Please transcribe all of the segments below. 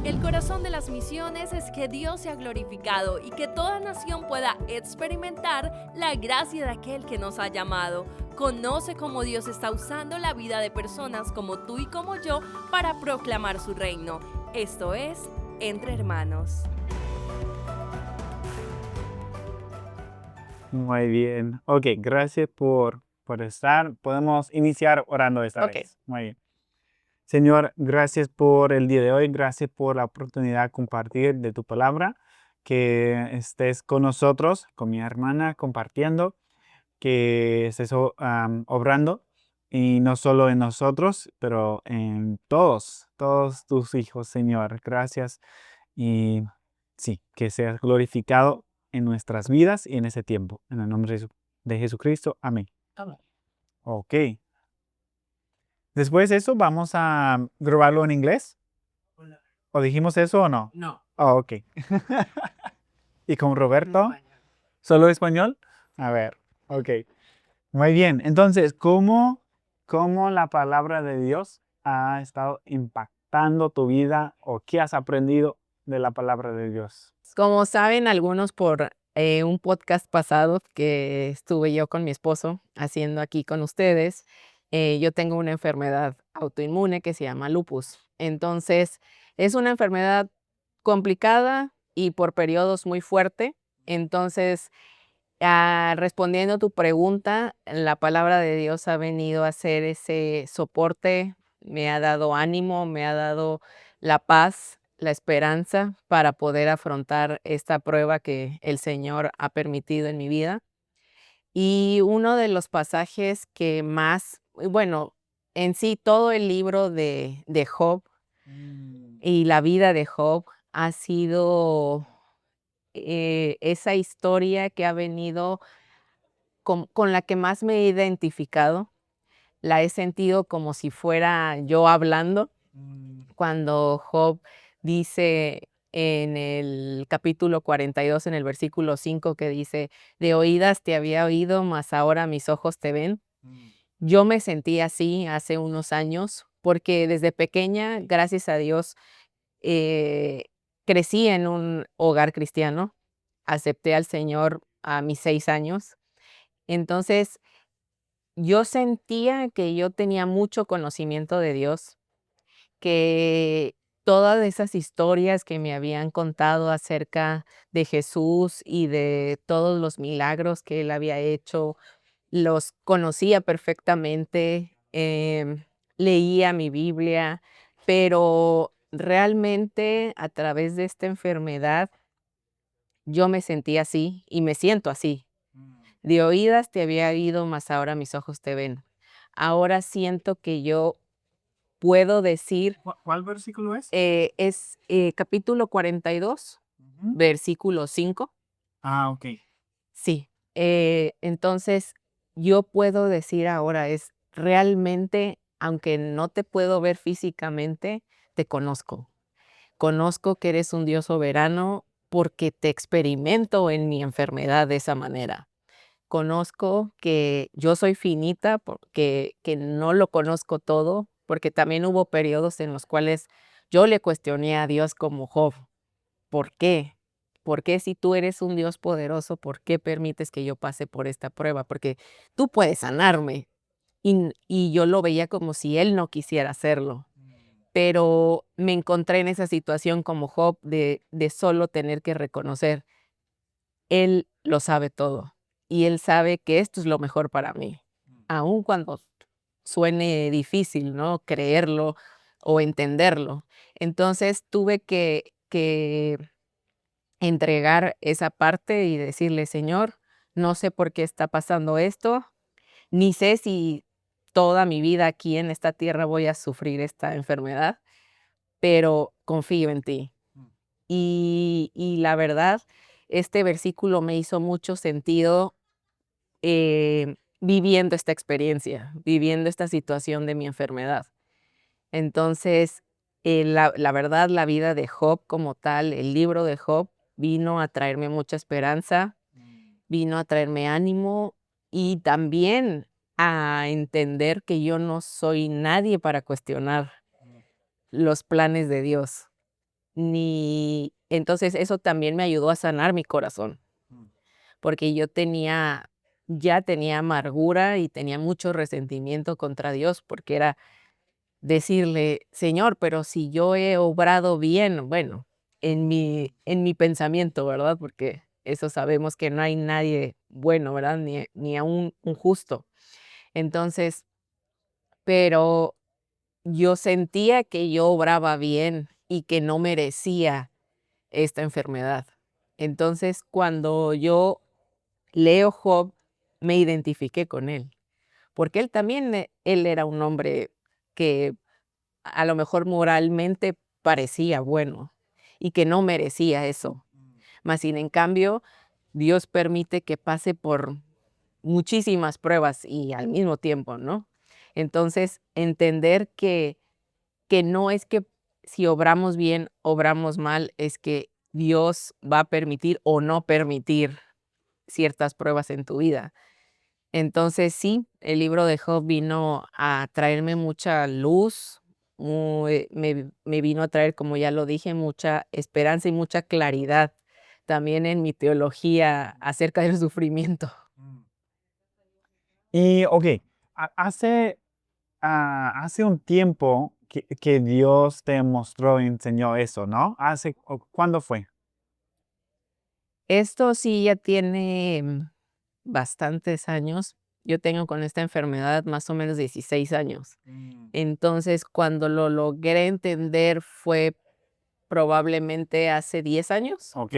El corazón de las misiones es que Dios sea glorificado y que toda nación pueda experimentar la gracia de aquel que nos ha llamado. Conoce cómo Dios está usando la vida de personas como tú y como yo para proclamar su reino. Esto es Entre Hermanos. Muy bien. Ok, gracias por estar. Podemos iniciar orando esta Ok. vez. Muy bien. Señor, gracias por el día de hoy. Gracias por la oportunidad de compartir de tu palabra. Que estés con nosotros, con mi hermana, compartiendo. Que estés obrando. Y no solo en nosotros, pero en todos tus hijos, Señor. Gracias. Y sí, que seas glorificado en nuestras vidas y en ese tiempo. En el nombre de Jesucristo. Amén. Amén. Ok. Después de eso, vamos a grabarlo en inglés. ¿O dijimos eso o no? No. Oh, ok. ¿Y con Roberto? ¿Solo español? A ver, ok. Muy bien. Entonces, ¿cómo la palabra de Dios ha estado impactando tu vida o qué has aprendido de la palabra de Dios? Como saben algunos por un podcast pasado que estuve yo con mi esposo haciendo aquí con ustedes, yo tengo una enfermedad autoinmune que se llama lupus. Entonces, es una enfermedad complicada y por periodos muy fuerte. Entonces, respondiendo a tu pregunta, la palabra de Dios ha venido a ser ese soporte, me ha dado ánimo, me ha dado la paz, la esperanza para poder afrontar esta prueba que el Señor ha permitido en mi vida. Y uno de los pasajes que más, bueno, en sí todo el libro de Job y la vida de Job ha sido esa historia que ha venido con la que más me he identificado. La he sentido como si fuera yo hablando. Cuando Job dice en el capítulo 42, en el versículo 5, que dice: "De oídas te había oído, mas ahora mis ojos te ven". Yo me sentí así hace unos años, porque desde pequeña, gracias a Dios, eh, crecí en un hogar cristiano. Acepté al Señor a mis 6 años. Entonces, yo sentía que yo tenía mucho conocimiento de Dios, que todas esas historias que me habían contado acerca de Jesús y de todos los milagros que Él había hecho, los conocía perfectamente, leía mi Biblia, pero realmente a través de esta enfermedad yo me sentí así y me siento así. De oídas te había oído, mas ahora mis ojos te ven. Ahora siento que yo puedo decir, ¿Cuál versículo es? capítulo 42, Ujú. versículo 5. Ah, ok. Sí, entonces yo puedo decir ahora es realmente, aunque no te puedo ver físicamente, te conozco. Conozco que eres un Dios soberano porque te experimento en mi enfermedad de esa manera. Conozco que yo soy finita, porque que no lo conozco todo, porque también hubo periodos en los cuales yo le cuestioné a Dios como Job, ¿por qué? ¿Por qué si tú eres un Dios poderoso, por qué permites que yo pase por esta prueba? Porque tú puedes sanarme. Y yo lo veía como si él no quisiera hacerlo. Pero me encontré en esa situación como Job de solo tener que reconocer, él lo sabe todo y él sabe que esto es lo mejor para mí, aun cuando suene difícil, ¿no?, creerlo o entenderlo. Entonces, tuve que entregar esa parte y decirle: "Señor, no sé por qué está pasando esto, ni sé si toda mi vida aquí en esta tierra voy a sufrir esta enfermedad, pero confío en ti". Y la verdad, este versículo me hizo mucho sentido, viviendo esta experiencia, viviendo esta situación de mi enfermedad. Entonces, la verdad, la vida de Job como tal, el libro de Job, vino a traerme mucha esperanza, vino a traerme ánimo y también a entender que yo no soy nadie para cuestionar los planes de Dios. ni... Entonces eso también me ayudó a sanar mi corazón, porque ya tenía amargura y tenía mucho resentimiento contra Dios, porque era decirle, Señor, pero si yo he obrado bien, bueno, en mi pensamiento, ¿verdad? Porque eso sabemos que no hay nadie bueno, ¿verdad? Ni aún un justo. Entonces, pero yo sentía que yo obraba bien y que no merecía esta enfermedad. Entonces, cuando yo leo Job, me identifiqué con él, porque él también, él era un hombre que a lo mejor moralmente parecía bueno y que no merecía eso. Mas, sin en cambio, Dios permite que pase por muchísimas pruebas y al mismo tiempo, ¿no? Entonces, entender que no es que si obramos bien, obramos mal, es que Dios va a permitir o no permitir ciertas pruebas en tu vida. Entonces, sí, el libro de Job vino a traerme mucha luz, me vino a traer, como ya lo dije, mucha esperanza y mucha claridad también en mi teología acerca del sufrimiento. Y, ok, hace un tiempo que Dios te mostró y enseñó eso, ¿no? ¿Cuándo fue? Esto sí ya tiene bastantes años. Yo tengo con esta enfermedad más o menos 16 años. Entonces, cuando lo logré entender fue probablemente hace 10 años. Ok,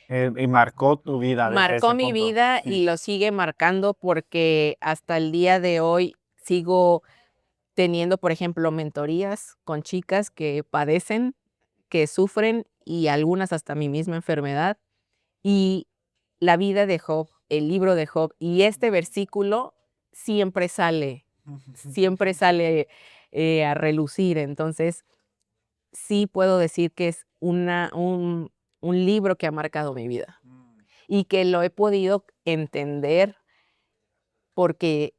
y marcó tu vida desde Marcó ese mi punto. vida Sí. y lo sigue marcando porque hasta el día de hoy sigo teniendo, por ejemplo, mentorías con chicas que padecen, que sufren y algunas hasta mi misma enfermedad. Y la vida de Job, el libro de Job y este versículo siempre sale a relucir. Entonces, sí puedo decir que es un libro que ha marcado mi vida y que lo he podido entender porque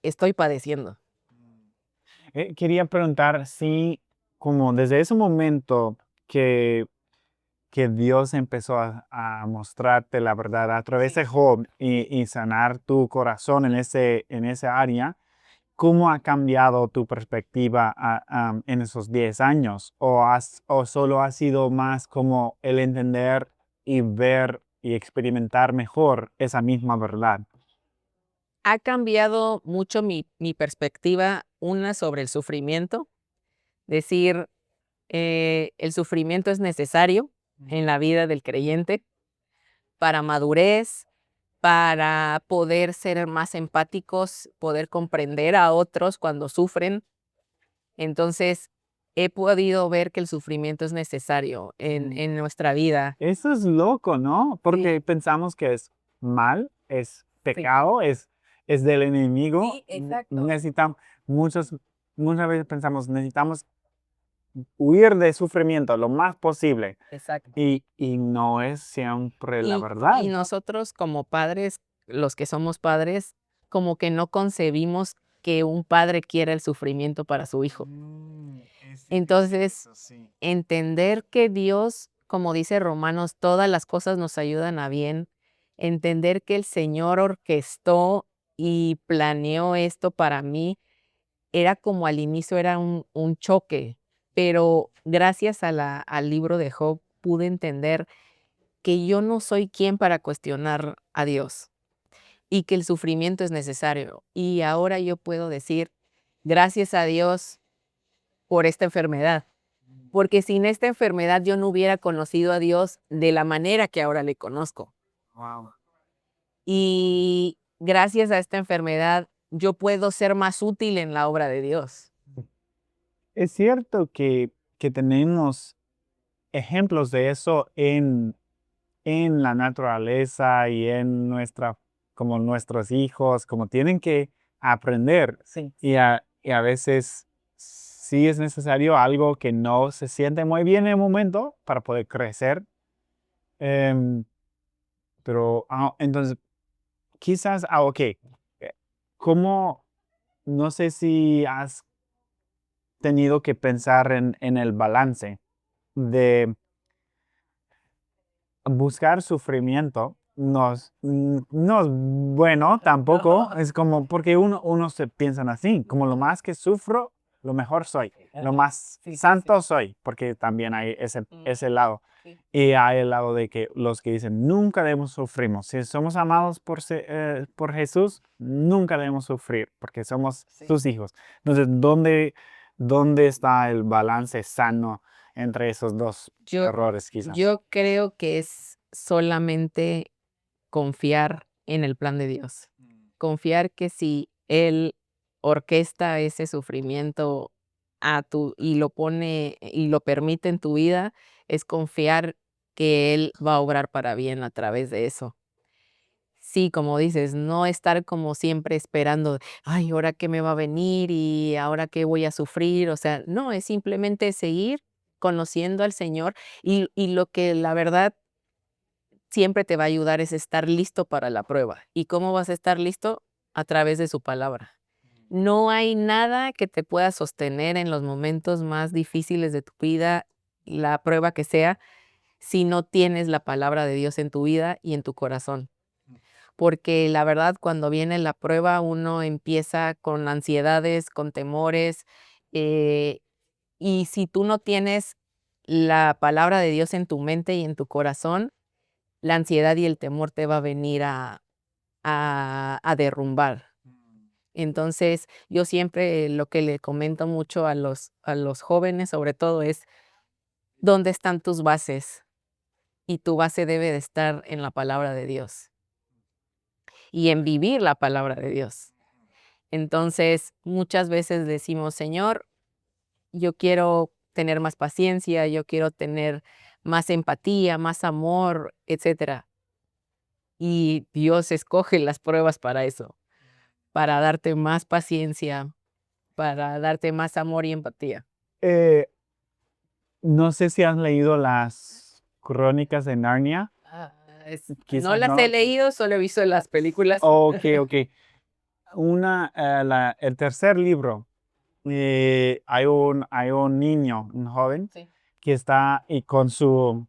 estoy padeciendo. Quería preguntar si, como desde ese momento que Dios empezó a mostrarte la verdad a través de Job y sanar tu corazón en ese área, ¿cómo ha cambiado tu perspectiva en esos 10 años? ¿O solo ha sido más como el entender y ver y experimentar mejor esa misma verdad? Ha cambiado mucho mi perspectiva, una sobre el sufrimiento, decir, el sufrimiento es necesario en la vida del creyente para madurez, para poder ser más empáticos, poder comprender a otros cuando sufren. Entonces, he podido ver que el sufrimiento es necesario en nuestra vida. Eso es loco, ¿no? Sí, Porque pensamos que es mal, es sí, pecado, es del enemigo. sí, exacto. Necesitamos, muchas veces pensamos, necesitamos huir de sufrimiento lo más posible. Exacto. Y no es siempre la Y verdad. nosotros como padres, los que somos padres, como que no concebimos que un padre quiera el sufrimiento para su hijo. Entonces, entender que Dios, como dice Romanos, todas las cosas nos ayudan a bien, entender que el Señor orquestó y planeó esto para mí, era como al inicio era un choque, pero gracias al libro de Job pude entender que yo no soy quien para cuestionar a Dios y que el sufrimiento es necesario. Y ahora yo puedo decir, gracias a Dios por esta enfermedad, porque sin esta enfermedad yo no hubiera conocido a Dios de la manera que ahora le conozco. Wow. Y gracias a esta enfermedad yo puedo ser más útil en la obra de Dios. Es cierto que tenemos ejemplos de eso en la naturaleza y como nuestros hijos, como tienen que aprender. Sí. Y a veces sí es necesario algo que no se siente muy bien en el momento para poder crecer. Em, pero entonces, quizás, ok, ¿cómo? No sé si has tenido que pensar en el balance de buscar sufrimiento no es bueno tampoco. Es como porque uno se piensan así, como lo más que sufro, lo mejor soy, lo más santo soy, porque también hay ese lado. Sí. Y hay el lado de que los que dicen nunca debemos sufrir. Si somos amados por Jesús, nunca debemos sufrir porque somos sus hijos. Entonces, ¿dónde está el balance sano entre esos dos errores quizás? Yo creo que es solamente confiar en el plan de Dios. Confiar que si Él orquesta ese sufrimiento y lo pone y lo permite en tu vida, es confiar que Él va a obrar para bien a través de eso. Sí, como dices, no estar como siempre esperando, ay, ¿ahora qué me va a venir y ahora qué voy a sufrir? O sea, no, es simplemente seguir conociendo al Señor y lo que la verdad siempre te va a ayudar es estar listo para la prueba. ¿Y cómo vas a estar listo? A través de su palabra. No hay nada que te pueda sostener en los momentos más difíciles de tu vida, la prueba que sea, si no tienes la palabra de Dios en tu vida y en tu corazón. Porque la verdad, cuando viene la prueba, uno empieza con ansiedades, con temores, eh, y si tú no tienes la palabra de Dios en tu mente y en tu corazón, la ansiedad y el temor te va a venir a derrumbar. Entonces, yo siempre lo que le comento mucho a los jóvenes, sobre todo, es, ¿dónde están tus bases? Y tu base debe de estar en la palabra de Dios y en vivir la palabra de Dios. Entonces, muchas veces decimos, Señor, yo quiero tener más paciencia, yo quiero tener más empatía, más amor, etcétera. Y Dios escoge las pruebas para eso, para darte más paciencia, para darte más amor y empatía. Eh, no sé si has leído las Crónicas de Narnia. No Quizás las no. he leído, solo he visto las películas. Ok. El tercer libro, hay un niño, un joven, Sí. que está y con su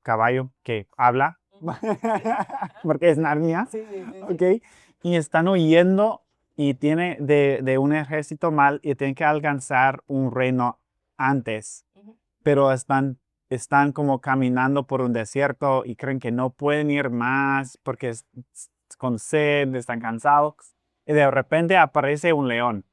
caballo que habla, porque es Narnia, ok, y están huyendo y tiene de un ejército mal y tienen que alcanzar un reino antes, Ujú. pero están como caminando por un desierto y creen que no pueden ir más porque con sed, están cansados. Y de repente aparece un león.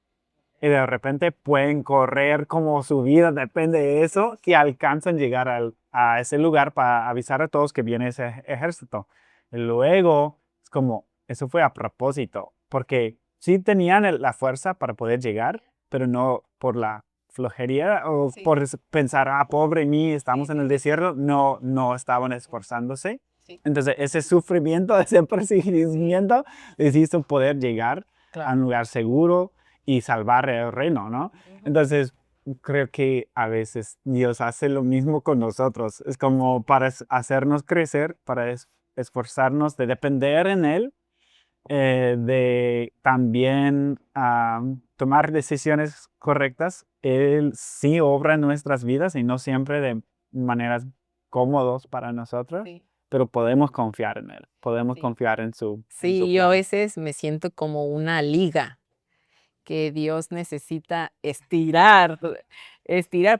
Y de repente pueden correr como su vida depende de eso, que alcanzan llegar a ese lugar para avisar a todos que viene ese ejército. Y luego, es como, eso fue a propósito, porque sí tenían la fuerza para poder llegar, pero no por la flojería o Sí. por pensar, pobre mí, estamos Sí, en sí, el sí. desierto. No estaban esforzándose. Sí. Entonces, ese sufrimiento, ese perseguimiento les hizo poder llegar a un lugar seguro y salvar el reino, ¿no? Ujú. Entonces, creo que a veces Dios hace lo mismo con nosotros. Es como para hacernos crecer, para esforzarnos de depender en Él, de también tomar decisiones correctas. Él sí obra en nuestras vidas y no siempre de maneras cómodas para nosotros, Sí. pero podemos confiar en Él, podemos Sí. confiar en su Sí, yo a plan. veces me siento como una liga que Dios necesita estirar,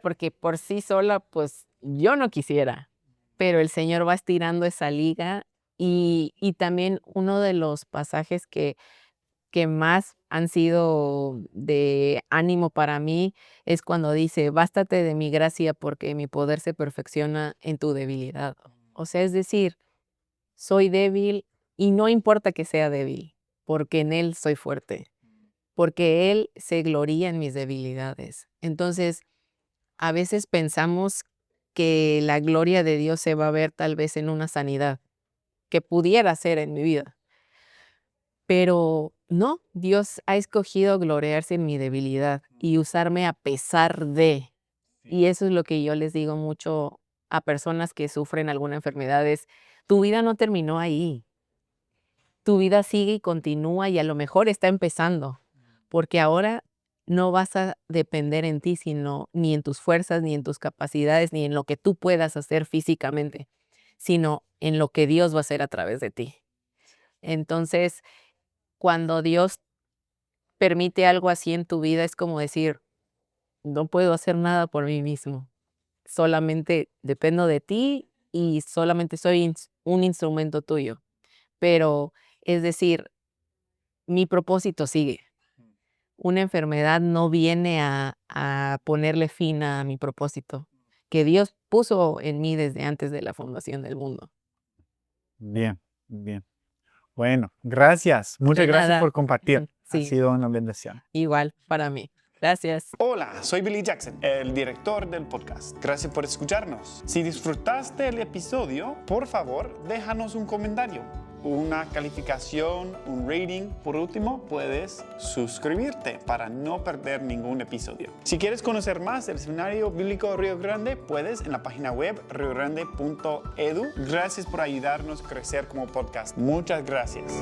porque por sí sola, pues yo no quisiera, pero el Señor va estirando esa liga y también uno de los pasajes que más han sido de ánimo para mí es cuando dice, bástate de mi gracia porque mi poder se perfecciona en tu debilidad. O sea, es decir, soy débil y no importa que sea débil, porque en Él soy fuerte, porque Él se gloría en mis debilidades. Entonces, a veces pensamos que la gloria de Dios se va a ver tal vez en una sanidad, que pudiera ser en mi vida. Pero no, Dios ha escogido gloriarse en mi debilidad y usarme a pesar de. Y eso es lo que yo les digo mucho a personas que sufren alguna enfermedad, es, tu vida no terminó ahí. Tu vida sigue y continúa y a lo mejor está empezando, porque ahora no vas a depender en ti, sino ni en tus fuerzas, ni en tus capacidades, ni en lo que tú puedas hacer físicamente. sino en lo que Dios va a hacer a través de ti. Entonces, cuando Dios permite algo así en tu vida, es como decir, no puedo hacer nada por mí mismo. Solamente dependo de ti y solamente soy un instrumento tuyo. Pero, es decir, mi propósito sigue. Una enfermedad no viene a ponerle fin a mi propósito, que Dios puso en mí desde antes de la fundación del mundo. Bien, bien. Bueno, gracias. Muchas De gracias nada. por compartir. Ha Sí. sido una bendición. Igual para mí. Gracias. Hola, soy Billy Jackson, el director del podcast. Gracias por escucharnos. Si disfrutaste el episodio, por favor, déjanos un comentario, una calificación, un rating. Por último, puedes suscribirte para no perder ningún episodio. Si quieres conocer más del Seminario Bíblico Río Grande, puedes en la página web riogrande.edu. Gracias por ayudarnos a crecer como podcast. Muchas gracias.